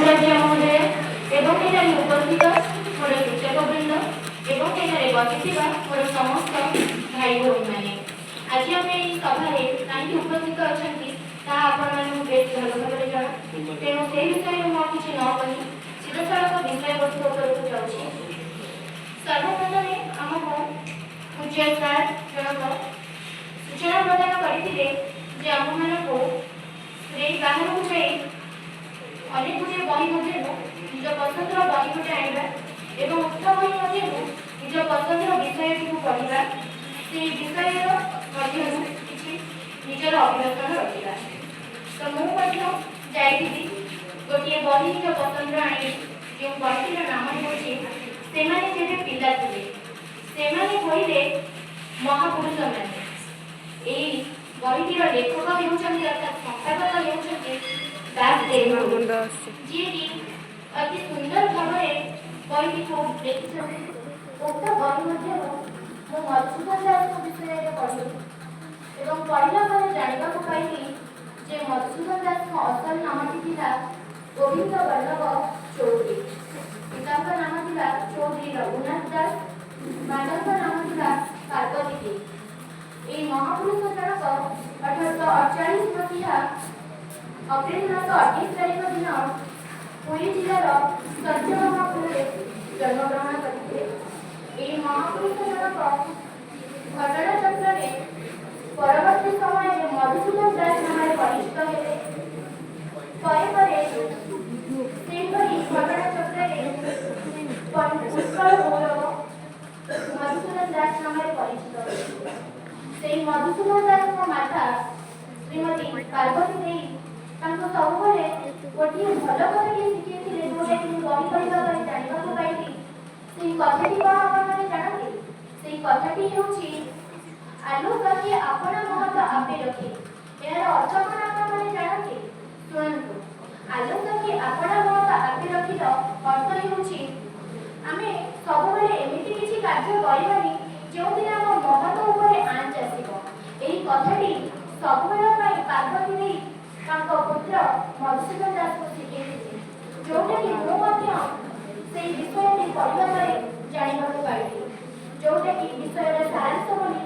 महोदय एवं एठारे उपस्थित मोर शिक्षकवृंद एवं एठारे बसिथिबा मोर समस्त भाई भौणी माने आज आम सभारे कहीं उपस्थित अच्छा आपण मैं बेस भल भाव जाना तेणु से विषय में किसी न कही सीधा सड़क विषय वस्तु उपरକୁ जाऊँ। सर्वप्रथमे आमको पूज्य सार जनक सूचना प्रदान करते आम मानक बाहर को जाई अनेक गुड़े बही मध्य निज पसंद बही गोटे आना और उक्त बही मध्य निज पसंद विषय को पढ़ा से विषय किसी निजर अभिलक्षण रखा। तो मुझे जाइए गोटे बही निज पसंद आनी जो बहीर नाम हूँ से पिला थे बहिले महापुरुष मैंने बहीटीर लेखक होती अर्थात संपादक होती जी अति सुंदर भाव बही को देखते उक्त बही मध्य मु मधुसूदन दास विषय में पढ़ी और पढ़ला पर जानवा पाइली जे मधुसूदन दास असल नामटी था गोविंद वल्लभ चौधरी, पिता नाम था चौधरी रघुनाथ दास, माता नाम था पार्वती देवी। ये महापुरुष जनक 1848 मसीहा अप्रैल मास 28 तारीख दिन पुरी जिलार सत्यभामापुर जन्मग्रहण करते। महापुरुष जनक घटना चक्र परवर्ती समय मधुसूदन दास नाम परिचित हेले। घटना चक्र उत्कल गौरव मधुसूदन दास नाम परिचित। मधुसूदन दास माता श्रीमती पार्वती देवी सब गोटे भल कथा शिखे जोटा कि बही पढ़ा जानवा पाइली से कथाटी कौन आपने जानते से कथाटी हूँ आलू कही आपण महत्व आपे रखे यार अर्थ कौन आपने जानते शुणु आलू कही आपण महत्व आपे रखिल अर्थ हूँ आम सब एमती किसी कार्य करवानी जो दिन आम महत्व उपर आंच आसो। यही कथाटी सब पार्वती देवी पुत्र मधुसूदन दास को शिखे जोटा कि मुझे विषय पढ़ा जानवा पाइली जोटा कि विषय सारांश बोली